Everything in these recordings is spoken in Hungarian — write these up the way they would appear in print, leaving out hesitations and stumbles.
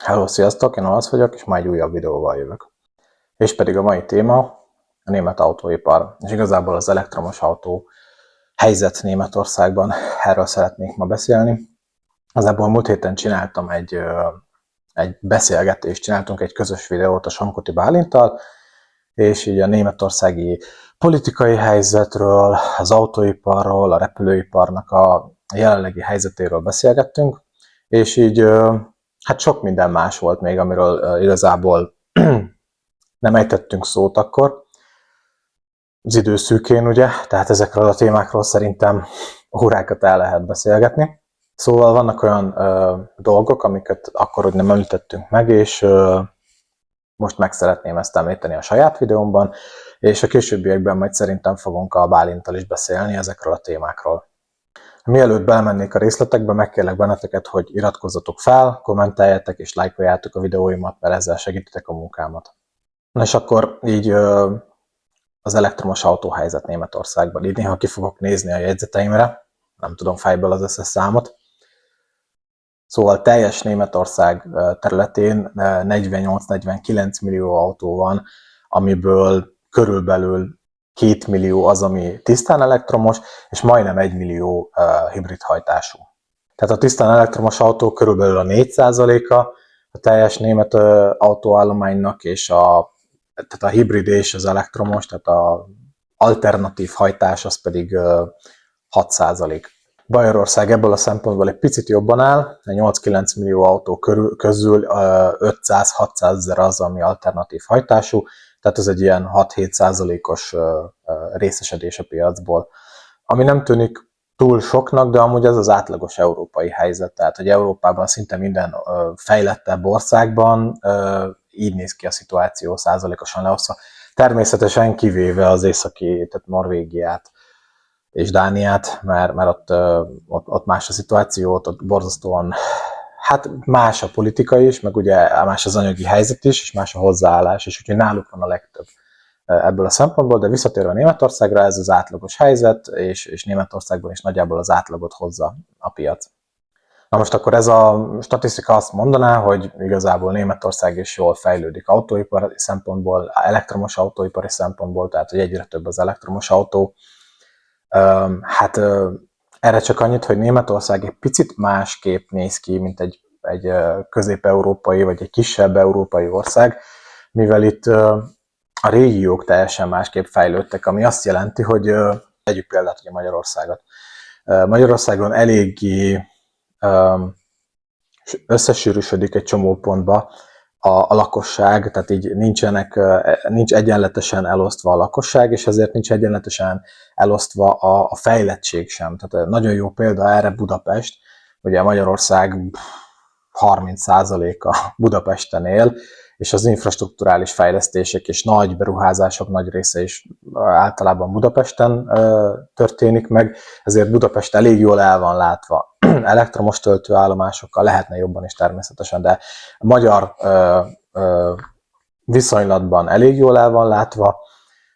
Hello, sziasztok, én Olasz vagyok, és ma egy újabb videóval jövök. És pedig a mai téma a német autóipar, és igazából az elektromos autó helyzet Németországban. Erről szeretnék ma beszélni. Igazából múlt héten csináltam egy beszélgetést, csináltunk egy közös videót a Somkuti Bálinttal, és így a németországi politikai helyzetről, az autóiparról, a repülőiparnak a jelenlegi helyzetéről beszélgettünk, és így hát sok minden más volt még, amiről igazából nem ejtettünk szót akkor. Az idő szűkén, ugye, tehát ezekről a témákról szerintem órákat el lehet beszélgetni. Szóval vannak olyan dolgok, amiket akkor úgy nem említettünk meg, és most meg szeretném ezt említeni a saját videómban, és a későbbiekben majd szerintem fogunk a Bálinttal is beszélni ezekről a témákról. Mielőtt belemennék a részletekbe, megkérlek benneteket, hogy iratkozzatok fel, kommenteljetek és lájkoljátok a videóimat, mert ezzel segítitek a munkámat. Na és akkor így az elektromos autóhelyzet Németországban. Így néha ki fogok nézni a jegyzeteimre, nem tudom fejből az összes számot. Szóval teljes Németország területén 48-49 millió autó van, amiből körülbelül 2 millió az, ami tisztán elektromos, és majdnem 1 millió hibrid hajtású. Tehát a tisztán elektromos autó körülbelül a 4%-a a teljes német autóállománynak, és tehát a hibrid és az elektromos, tehát az alternatív hajtás, az pedig 6%. Bajorország ebből a szempontból egy picit jobban áll, 8-9 millió autó közül 500-600 ezer az, ami alternatív hajtású, tehát ez egy ilyen 6-7%-os részesedés a piacból. Ami nem tűnik túl soknak, de amúgy ez az átlagos európai helyzet, tehát hogy Európában szinte minden fejlettebb országban így néz ki a szituáció százalékosan leosztva. Természetesen kivéve az északi, tehát Norvégiát és Dániát, mert ott más a szituáció, ott borzasztóan, hát más a politika is, meg ugye más az anyagi helyzet is, és más a hozzáállás, és úgyhogy náluk van a legtöbb ebből a szempontból, de visszatérve a Németországra, ez az átlagos helyzet, és Németországban is nagyjából az átlagot hozza a piac. Na most akkor ez a statisztika azt mondaná, hogy igazából Németország is jól fejlődik autóipari szempontból, elektromos autóipari szempontból, tehát hogy egyre több az elektromos autó. Hát erre csak annyit, hogy Németország egy picit másképp néz ki, mint egy közép-európai vagy egy kisebb európai ország, mivel itt a régiók teljesen másképp fejlődtek, ami azt jelenti, hogy tegyük példát ugye Magyarországot. Magyarországon eléggé összesűrűsödik egy csomó pontba a lakosság, tehát így nincs egyenletesen elosztva a lakosság, és ezért nincs egyenletesen elosztva a fejlettség sem. Tehát nagyon jó példa erre Budapest, ugye Magyarország 30%-a Budapesten él, és az infrastrukturális fejlesztések és nagy beruházások nagy része is általában Budapesten történik meg, ezért Budapest elég jól el van látva elektromos töltőállomásokkal, lehetne jobban is természetesen, de a magyar viszonylatban elég jól el van látva,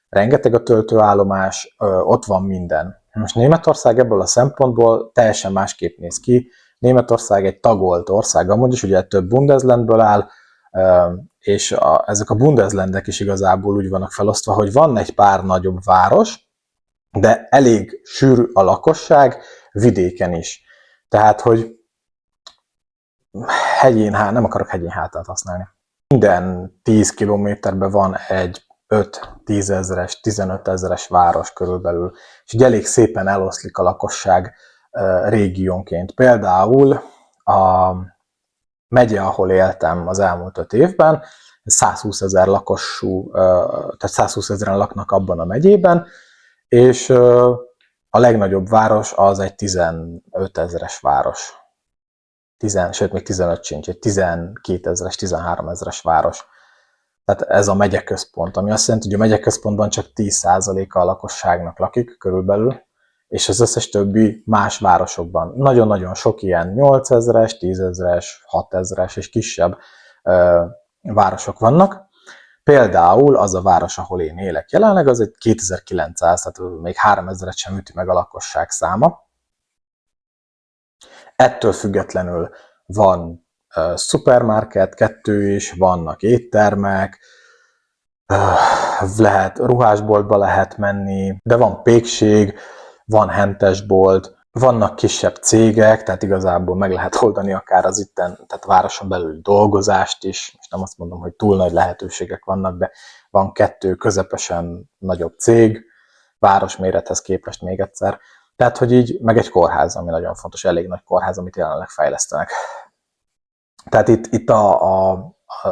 rengeteg a töltőállomás, ott van minden. Most Németország ebből a szempontból teljesen másképp néz ki. Németország egy tagolt ország, amúgy is ugye több Bundeslandből áll, és ezek a Bundeslandek is igazából úgy vannak felosztva, hogy van egy pár nagyobb város, de elég sűrű a lakosság vidéken is. Tehát, hogy nem akarok hegyén hátát használni. Minden 10 kilométerben van egy 5-10 ezeres, 15 ezeres város körülbelül, és így elég szépen eloszlik a lakosság régiónként. Például a megye, ahol éltem az elmúlt 5 évben, 120 ezer lakosú, tehát 120 ezeren laknak abban a megyében, és a legnagyobb város az egy 15 ezeres város. Sőt, még 15 sincs, egy 12 ezeres, 13 ezeres város. Tehát ez a megyeközpont, ami azt jelenti, hogy a megyeközpontban csak 10%-a a lakosságnak lakik körülbelül, és az összes többi más városokban. Nagyon-nagyon sok ilyen 8 ezeres, 10 ezeres, 6 ezeres és kisebb városok vannak. Például az a város, ahol én élek jelenleg, az egy 2900, tehát még 3000-et sem üti meg a lakosság száma. Ettől függetlenül van szupermarket, 2 is, vannak éttermek, lehet ruhásboltba lehet menni, de van pékség, van hentesbolt, vannak kisebb cégek, tehát igazából meg lehet oldani akár az itten, tehát városon belül dolgozást is, és nem azt mondom, hogy túl nagy lehetőségek vannak, de van 2 közepesen nagyobb cég, városmérethez képest még egyszer, tehát hogy így, meg egy kórház, ami nagyon fontos, elég nagy kórház, amit jelenleg fejlesztenek. Tehát itt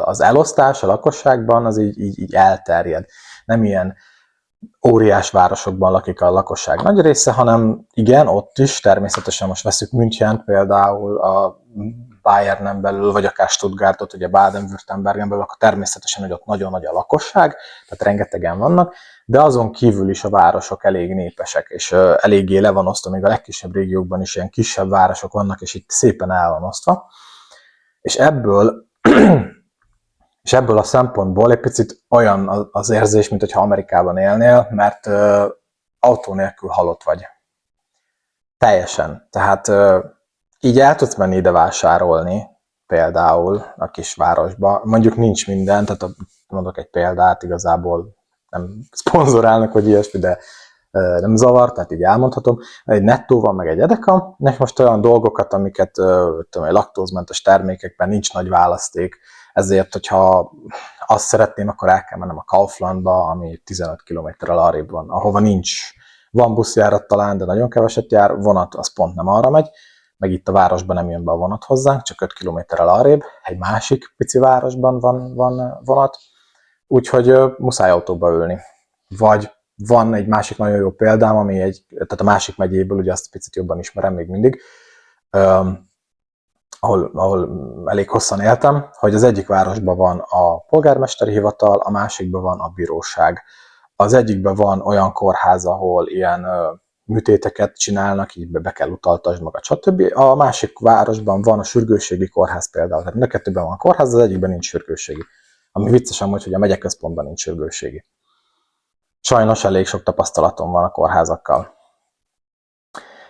az elosztás a lakosságban az így elterjed. Nem ilyen óriás városokban lakik a lakosság nagy része, hanem igen, ott is, természetesen most veszük Münchent például a Bayernen belül, vagy akár Stuttgartot, ugye Baden-Württembergen belül, akkor természetesen, hogy ott nagyon nagy a lakosság, tehát rengetegen vannak, de azon kívül is a városok elég népesek, és eléggé le van osztva, még a legkisebb régiókban is ilyen kisebb városok vannak, és itt szépen el van osztva. És ebből a szempontból egy picit olyan az érzés, mint hogyha Amerikában élnél, mert autó nélkül halott vagy. Teljesen. Tehát így el tudsz menni ide vásárolni, például a kisvárosba. Mondjuk nincs minden, tehát mondok egy példát, igazából nem szponzorálnak, vagy ilyesmi, de nem zavar, tehát így elmondhatom. Egy Netto van, meg egy Edeka, és most olyan dolgokat, amiket tudom, laktózmentes termékekben nincs nagy választék, ezért, hogyha azt szeretném, akkor el kell mennem a Kauflandba, ami 15 km-rel arrébb van, ahova van buszjárat talán, de nagyon keveset jár, vonat az pont nem arra megy, meg itt a városban nem jön be a vonat hozzánk, csak 5 km-rel arrébb, egy másik pici városban van vonat, úgyhogy muszáj autóba ülni. Vagy van egy másik nagyon jó példám, tehát a másik megyéből, ugye azt picit jobban ismerem még mindig, ahol elég hosszan éltem, hogy az egyik városban van a polgármesteri hivatal, a másikban van a bíróság. Az egyikben van olyan kórház, ahol ilyen műtéteket csinálnak, így be kell utaltasd magad, stb. A másik városban van a sürgősségi kórház például. Tehát mind a kettőben van kórház, az egyikben nincs sürgősségi. Ami vicces amúgy, hogy a megyeközpontban nincs sürgősségi. Sajnos elég sok tapasztalatom van a kórházakkal.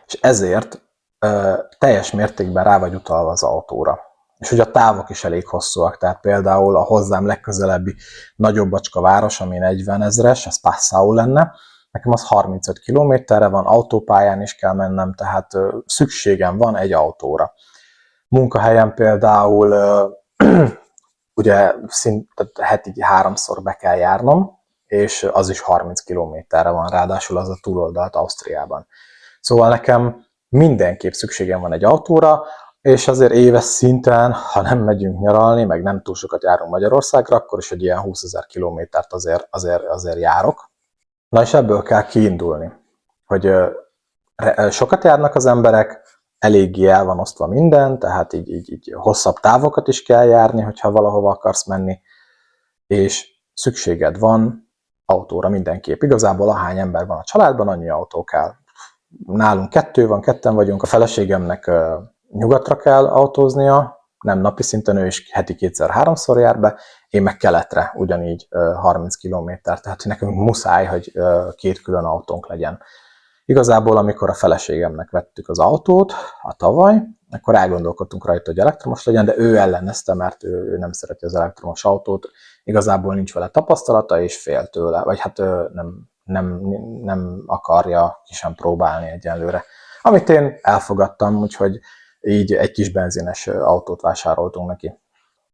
És ezért teljes mértékben rá vagy utalva az autóra. És ugye a távok is elég hosszúak, tehát például a hozzám legközelebbi nagyobbacska város, ami 40 000-es, az Passau lenne, nekem az 35 kilométerre van, autópályán is kell mennem, tehát szükségem van egy autóra. Munkahelyen például ugye tehát heti 3-szor be kell járnom, és az is 30 kilométerre van, ráadásul az a túloldalt Ausztriában. Szóval nekem mindenképp szükségem van egy autóra, és azért éves szinten, ha nem megyünk nyaralni, meg nem túl sokat járunk Magyarországra, akkor is egy ilyen 20 000 kilométert azért járok. Na és ebből kell kiindulni, hogy sokat járnak az emberek, eléggé el van osztva minden, tehát így hosszabb távokat is kell járni, hogyha valahova akarsz menni, és szükséged van autóra mindenképp. Igazából ahány ember van a családban, annyi autó kell. Nálunk 2 van, 2-en vagyunk, a feleségemnek nyugatra kell autóznia, nem napi szinten, ő is heti 2-3-szor jár be, én meg keletre, ugyanígy 30 kilométer, tehát nekünk muszáj, hogy 2 külön autónk legyen. Igazából, amikor a feleségemnek vettük az autót, a tavaly, akkor elgondolkodtunk rajta, hogy elektromos legyen, de ő ellenezte, mert ő nem szereti az elektromos autót, igazából nincs vele tapasztalata, és fél tőle, vagy hát nem akarja ki sem próbálni egyenlőre. Amit én elfogadtam, úgyhogy így egy kis benzines autót vásároltunk neki.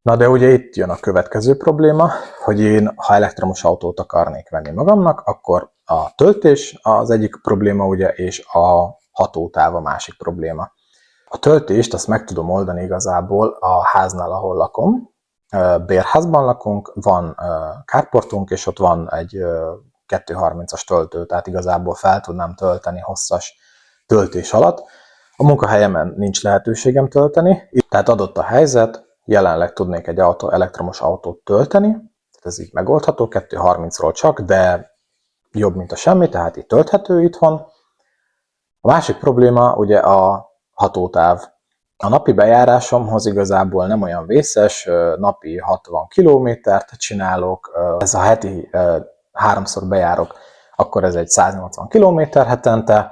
Na de ugye itt jön a következő probléma, hogy én, ha elektromos autót akarnék venni magamnak, akkor a töltés az egyik probléma, ugye, és a hatótáv a másik probléma. A töltést azt meg tudom oldani igazából a háznál, ahol lakom. Bérházban lakunk, van carportunk, és ott van egy 230-as töltő, tehát igazából fel tudnám tölteni hosszas töltés alatt. A munkahelyemen nincs lehetőségem tölteni, tehát adott a helyzet, jelenleg tudnék egy elektromos autót tölteni, tehát ez így megoldható, 230-ról csak, de jobb, mint a semmi, tehát itt tölthető itthon. A másik probléma ugye a hatótáv. A napi bejárásomhoz igazából nem olyan vészes, napi 60 kilométert csinálok, ez a heti 3-szor bejárok, akkor ez egy 180 kilométer hetente,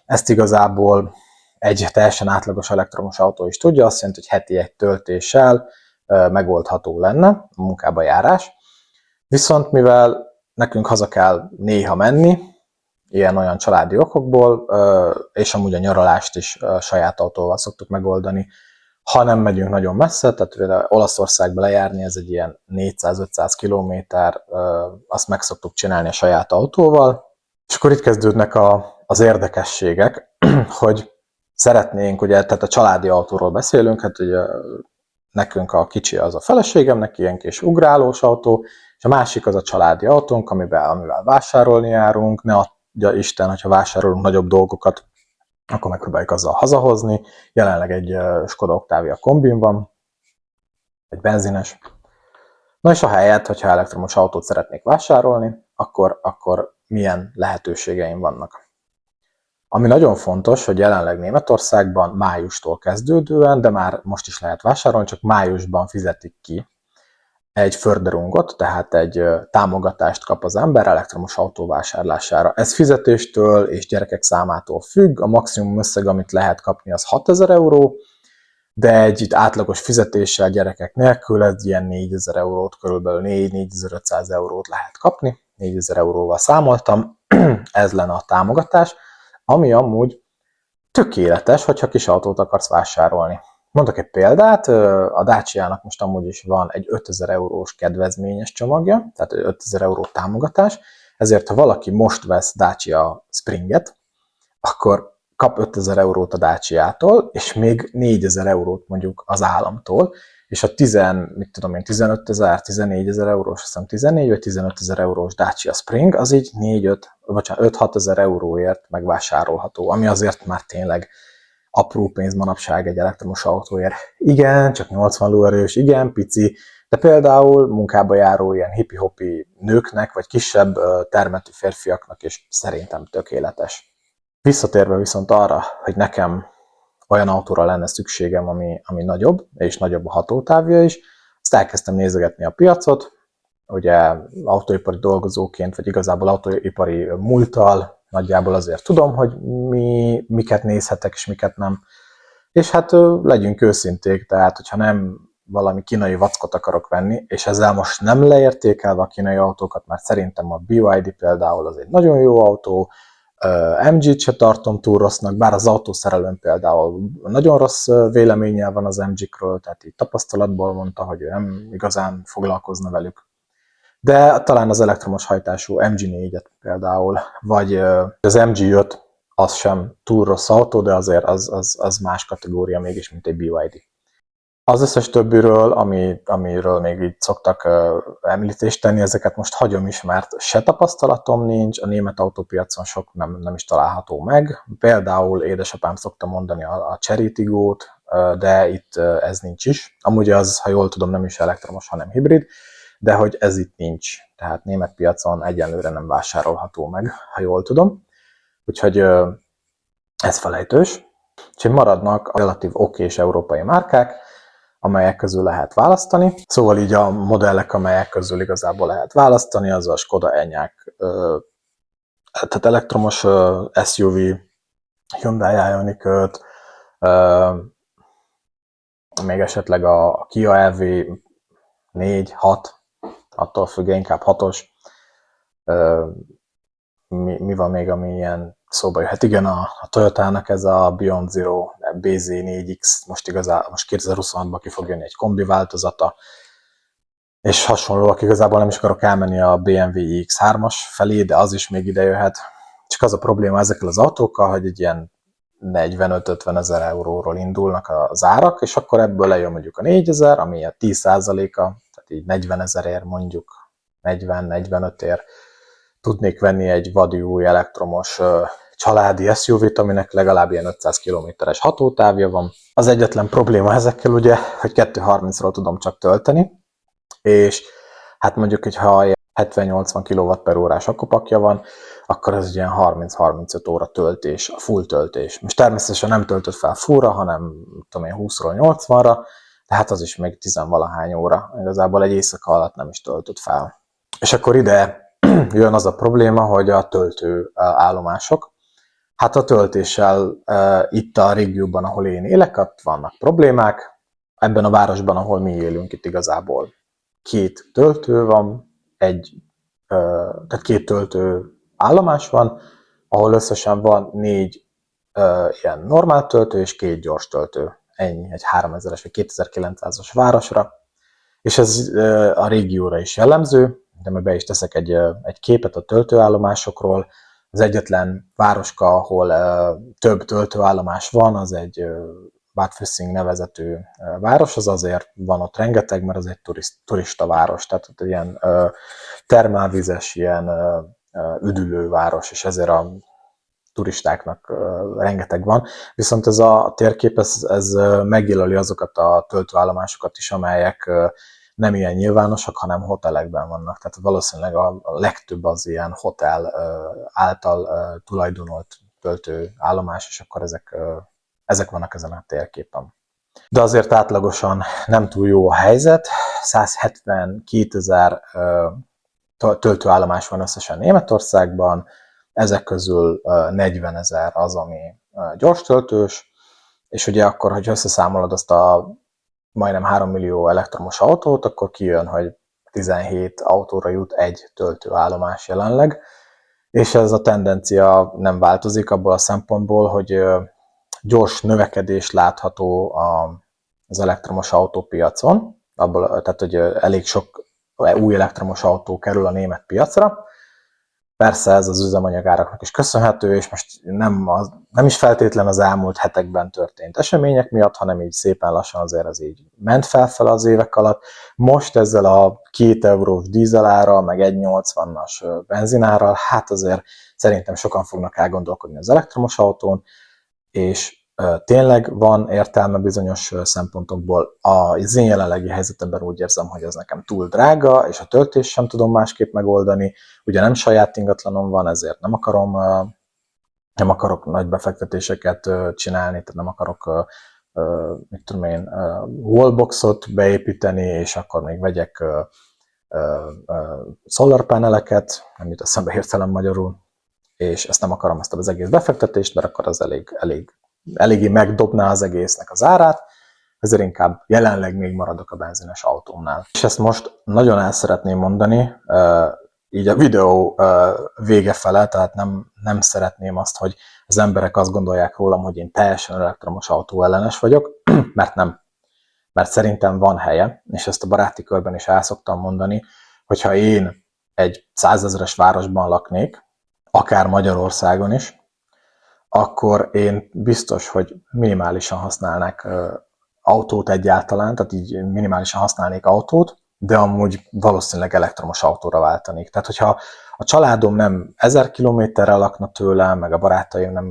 ezt igazából egy teljesen átlagos elektromos autó is tudja, azt jelenti, hogy heti egy töltéssel megoldható lenne a munkába járás. Viszont mivel nekünk haza kell néha menni, ilyen-olyan családi okokból, és amúgy a nyaralást is saját autóval szoktuk megoldani, ha nem megyünk nagyon messze, tehát Olaszországba lejárni, ez egy ilyen 400-500 kilométer, azt meg szoktuk csinálni a saját autóval, és akkor itt kezdődnek az érdekességek, hogy szeretnénk, ugye, tehát a családi autóról beszélünk, hát ugye nekünk a kicsi az a feleségemnek, ilyen kis ugrálós autó, és a másik az a családi autónk, amivel vásárolni járunk, ne adja Isten, hogyha vásárolunk nagyobb dolgokat, akkor megpróbáljuk azzal hazahozni. Jelenleg egy Skoda Octavia kombin van, egy benzines. Na és a helyet, hogyha elektromos autót szeretnék vásárolni, akkor milyen lehetőségeim vannak. Ami nagyon fontos, hogy jelenleg Németországban májustól kezdődően, de már most is lehet vásárolni, csak májusban fizetik ki egy Förderungot, tehát egy támogatást kap az ember elektromos autó vásárlására. Ez fizetéstől és gyerekek számától függ, a maximum összeg, amit lehet kapni, az 6000 euró, de egy itt átlagos fizetéssel gyerekek nélkül ez ilyen 4000 eurót, körülbelül 4-4500 eurót lehet kapni, 4000 euróval számoltam, ez lenne a támogatás, ami amúgy tökéletes, hogyha kis autót akarsz vásárolni. Mondok egy példát, a Dacia-nak most amúgy is van egy 5000 eurós kedvezményes csomagja, tehát 5000 euró támogatás, ezért ha valaki most vesz Dacia Springet, akkor kap 5000 eurót a Dacia-tól, és még 4000 eurót mondjuk az államtól, és a 15 000, 14 000 eurós, azt hiszem 14 vagy 15 000 eurós Dacia Spring, az így 5-6 ezer euróért megvásárolható, ami azért már tényleg apró pénz manapság egy elektromos autóért. Igen, csak 80 lóerős, igen, pici, de például munkába járó ilyen hippi-hopi nőknek, vagy kisebb termetű férfiaknak is szerintem tökéletes. Visszatérve viszont arra, hogy nekem olyan autóra lenne szükségem, ami nagyobb, és nagyobb a hatótávja is, azt elkezdtem nézegetni a piacot, ugye autóipari dolgozóként, vagy igazából autóipari múlttal, nagyjából azért tudom, hogy miket nézhetek, és miket nem. És hát legyünk őszinték, tehát hogyha nem valami kínai vackot akarok venni, és ezzel most nem leértékelve a kínai autókat, mert szerintem a BYD például az egy nagyon jó autó, MG-t se tartom túl rossznak, bár az autószerelőn például nagyon rossz véleménnyel van az MG-kről, tehát így tapasztalatból mondta, hogy ő nem igazán foglalkozna velük. De talán az elektromos hajtású MG4-et például, vagy az MG5, az sem túl rossz autó, de azért az más kategória mégis, mint egy BYD. Az összes többiről, amiről még így szoktak említést tenni, ezeket most hagyom is, mert se tapasztalatom nincs, a német autópiacon sok nem is található meg. Például édesapám szokta mondani a Chery Tigót, de itt ez nincs is. Amúgy az, ha jól tudom, nem is elektromos, hanem hibrid, de hogy ez itt nincs. Tehát német piacon egyenlőre nem vásárolható meg, ha jól tudom. Úgyhogy ez felejtős. Úgyhogy maradnak a relatív okés európai márkák, amelyek közül lehet választani. Szóval így a modellek, amelyek közül igazából lehet választani, az a Skoda Enyaq, tehát elektromos SUV, Hyundai Ioniq 5, még esetleg a Kia EV 4, 6, attól függ, inkább 6-os. Mi van még, ami ilyen szóba jöhet? Igen, a Toyotának ez a Beyond Zero BZ4X, most 2026-ban ki fog jönni egy kombi változata, és hasonlóak, igazából nem is akarok elmenni a BMW iX3-as felé, de az is még ide jöhet. Csak az a probléma ezekkel az autókkal, hogy egy ilyen 45-50 ezer euróról indulnak az árak, és akkor ebből lejön mondjuk a 4000, ami a 10%-a, tehát így 40 ezerért mondjuk 40-45 ér tudnék venni egy vadi új elektromos családi SUV-t, aminek legalább ilyen 500 km-es hatótávja van. Az egyetlen probléma ezekkel ugye, hogy 230-ról tudom csak tölteni, és hát mondjuk, hogyha 70-80 kWh-órás akkupakja van, akkor ez ilyen 30-35 óra töltés, a full töltés. Most természetesen nem töltött fel fullra, hanem tudom én 20-ról 80-ra, tehát az is még 10-valahány óra. Igazából egy éjszaka alatt nem is töltött fel. És akkor ide jön az a probléma, hogy a töltő állomások, Hát a töltéssel itt a régióban, ahol én élek, ott vannak problémák. Ebben a városban, ahol mi élünk, itt igazából 2 töltő van, tehát 2 töltő állomás van, ahol összesen van 4 ilyen normál töltő és 2 gyors töltő. Ennyi, egy 3000-es vagy 2900-as városra. És ez a régióra is jellemző, de majd be is teszek egy képet a töltőállomásokról. Az egyetlen városka, ahol több töltőállomás van, az egy Bad Füssing nevezetű város, az azért van ott rengeteg, mert az egy turista város, tehát ott ilyen termálvizes, ilyen üdülőváros, és ezért a turistáknak rengeteg van. Viszont ez a térkép, ez megjelöli azokat a töltőállomásokat is, amelyek nem ilyen nyilvánosak, hanem hotelekben vannak. Tehát valószínűleg a legtöbb az ilyen hotel által tulajdonolt töltőállomás, és akkor ezek vannak ezen a térképen. De azért átlagosan nem túl jó a helyzet. 172 000 töltőállomás van összesen Németországban, ezek közül 40 000 az, ami gyors töltős, és ugye akkor, hogy összeszámolod azt a majdnem 3 millió elektromos autót, akkor kijön, hogy 17 autóra jut egy töltőállomás jelenleg, és ez a tendencia nem változik abból a szempontból, hogy gyors növekedés látható az elektromos autópiacon, tehát hogy elég sok új elektromos autó kerül a német piacra. Persze ez az üzemanyagáraknak is köszönhető, és most nem is feltétlen az elmúlt hetekben történt események miatt, hanem így szépen lassan azért az így ment felfele az évek alatt. Most ezzel a 2 eurós dízelárral, meg 1,80-as benzinárral, hát azért szerintem sokan fognak elgondolkodni az elektromos autón, és tényleg van értelme bizonyos szempontokból. Az én jelenlegi helyzetemben úgy érzem, hogy ez nekem túl drága, és a töltést sem tudom másképp megoldani. Ugye nem saját ingatlanom van, ezért nem akarok nagy befektetéseket csinálni, tehát nem akarok mit tudom én, wallboxot beépíteni, és akkor még vegyek solarpaneleket, nem jut eszembe hirtelen magyarul, és ezt nem akarom, ezt az egész befektetést, mert akkor az eléggé megdobná az egésznek az árát, ezért inkább jelenleg még maradok a benzines autómnál. És ezt most nagyon el szeretném mondani, így a videó vége fele, tehát nem szeretném azt, hogy az emberek azt gondolják rólam, hogy én teljesen elektromos autó ellenes vagyok, mert nem. Mert szerintem van helye, és ezt a baráti körben is el szoktam mondani, hogyha én egy 100 000-es városban laknék, akár Magyarországon is, akkor én biztos, hogy minimálisan használnák autót egyáltalán, tehát így minimálisan használnék autót, de amúgy valószínűleg elektromos autóra váltanék. Tehát, hogyha a családom nem 1000 kilométerre lakna tőlem, meg a barátaim nem,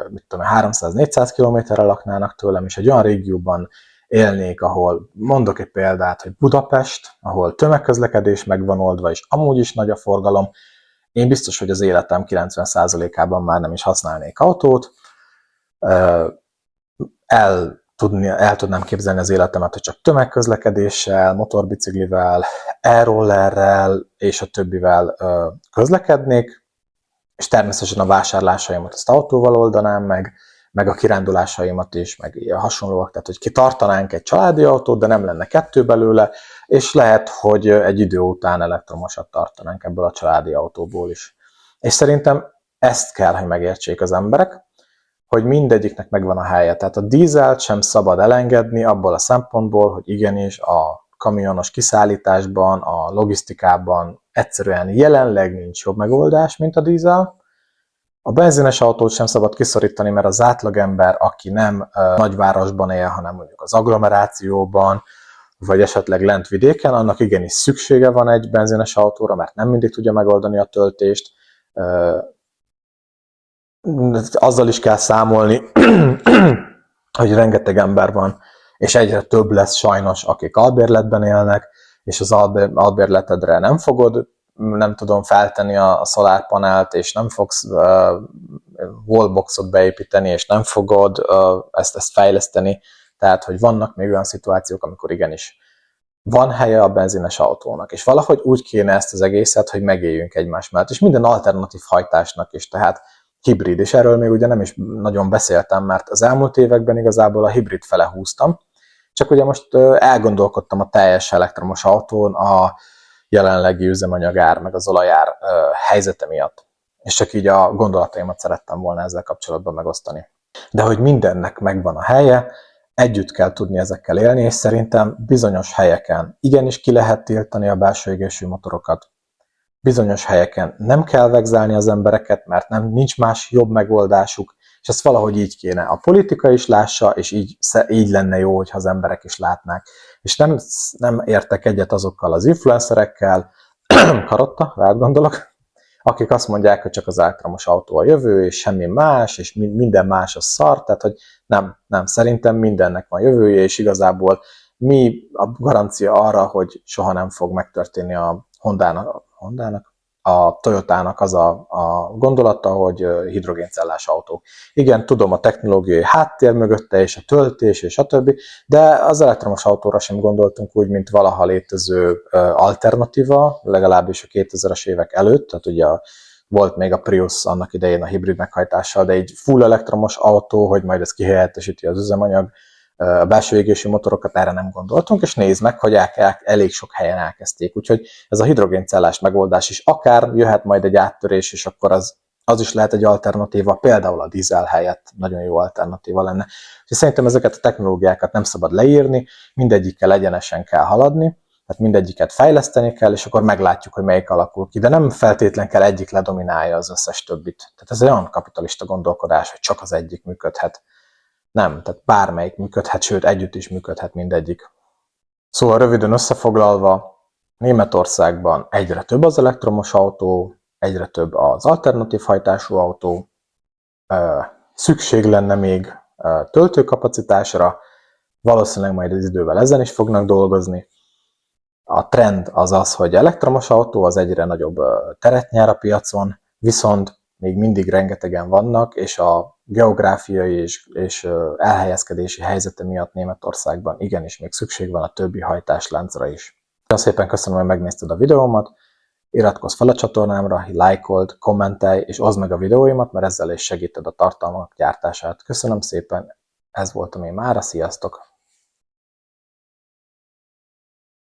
mit tudom, 300-400 kilométerre laknának tőlem, és egy olyan régióban élnék, ahol, mondok egy példát, hogy Budapest, ahol tömegközlekedés meg van oldva, és amúgy is nagy a forgalom, én biztos, hogy az életem 90%-ában már nem is használnék autót. El tudnám képzelni az életemet, hogy csak tömegközlekedéssel, motorbiciklivel, e-rollerrel és a többivel közlekednék, és természetesen a vásárlásaimat azt autóval oldanám meg a kirándulásaimat is, meg ilyen hasonlóak, tehát hogy kitartanánk egy családi autót, de nem lenne 2 belőle, és lehet, hogy egy idő után elektromosat tartanánk ebből a családi autóból is. És szerintem ezt kell, hogy megértsék az emberek, hogy mindegyiknek megvan a helye. Tehát a dízelt sem szabad elengedni abból a szempontból, hogy igenis a kamionos kiszállításban, a logisztikában egyszerűen jelenleg nincs jobb megoldás, mint a dízel. A benzines autót sem szabad kiszorítani, mert az átlagember, aki nem nagyvárosban él, hanem mondjuk az agglomerációban, vagy esetleg lent vidéken, annak igenis szüksége van egy benzines autóra, mert nem mindig tudja megoldani a töltést. Azzal is kell számolni, hogy rengeteg ember van, és egyre több lesz sajnos, akik albérletben élnek, és az albérletedre nem fogod, nem tudom, feltenni a szolárpanelt, és nem fogsz wallboxot beépíteni, és nem fogod ezt fejleszteni. Tehát, hogy vannak még olyan szituációk, amikor igenis van helye a benzines autónak, és valahogy úgy kéne ezt az egészet, hogy megéljünk egymás mellett, és minden alternatív hajtásnak is. Tehát hibrid, és erről még ugye nem is nagyon beszéltem, mert az elmúlt években igazából a hibrid fele húztam, csak ugye most elgondolkodtam a teljes elektromos autón a jelenlegi üzemanyagár, meg az olajár helyzete miatt. És csak így a gondolataimat szerettem volna ezzel kapcsolatban megosztani. De hogy mindennek megvan a helye, együtt kell tudni ezekkel élni, és szerintem bizonyos helyeken igenis ki lehet tiltani a belső égésű motorokat, bizonyos helyeken nem kell vegzálni az embereket, mert nincs más jobb megoldásuk, és ezt valahogy így kéne. A politika is lássa, és így lenne jó, hogyha az emberek is látnák. És nem értek egyet azokkal az influencerekkel, Karotta, rád gondolok, akik azt mondják, hogy csak az elektromos autó a jövő, és semmi más, és minden más a szar, tehát hogy nem, szerintem mindennek van jövője, és igazából mi a garancia arra, hogy soha nem fog megtörténni a a Toyotának az a gondolata, hogy hidrogéncellás autók. Igen, tudom a technológiai háttér mögötte, és a töltés, és a többi, de az elektromos autóra sem gondoltunk úgy, mint valaha létező alternatíva, legalábbis a 2000-es évek előtt, tehát ugye volt még a Prius annak idején a hibrid meghajtással, de egy full elektromos autó, hogy majd ez kihelyettesíti az üzemanyag, a belső égésű motorokat erre nem gondoltunk, és nézd meg, hogy elég sok helyen elkezdték. Úgyhogy ez a hidrogéncellás megoldás is akár jöhet majd egy áttörés, és akkor az is lehet egy alternatíva, például a dízel helyett nagyon jó alternatíva lenne. És szerintem ezeket a technológiákat nem szabad leírni, mindegyikkel egyenesen kell haladni, tehát mindegyiket fejleszteni kell, és akkor meglátjuk, hogy melyik alakul ki, de nem feltétlen kell egyik ledominálja az összes többit. Tehát ez egy olyan kapitalista gondolkodás, hogy csak az egyik működhet. Nem, tehát bármelyik működhet, sőt együtt is működhet mindegyik. Szóval röviden összefoglalva, Németországban egyre több az elektromos autó, egyre több az alternatív hajtású autó, szükség lenne még töltőkapacitásra, valószínűleg majd az idővel ezen is fognak dolgozni. A trend az az, hogy elektromos autó az egyre nagyobb teret nyer a piacon, viszont még mindig rengetegen vannak, és a geográfiai és elhelyezkedési helyzete miatt Németországban igenis még szükség van a többi hajtásláncra is. Nagyon szépen köszönöm, hogy megnézted a videómat, iratkozz fel a csatornámra, lájkold, kommentelj, és oszd meg a videóimat, mert ezzel is segíted a tartalmak gyártását. Köszönöm szépen, ez volt a mára, sziasztok!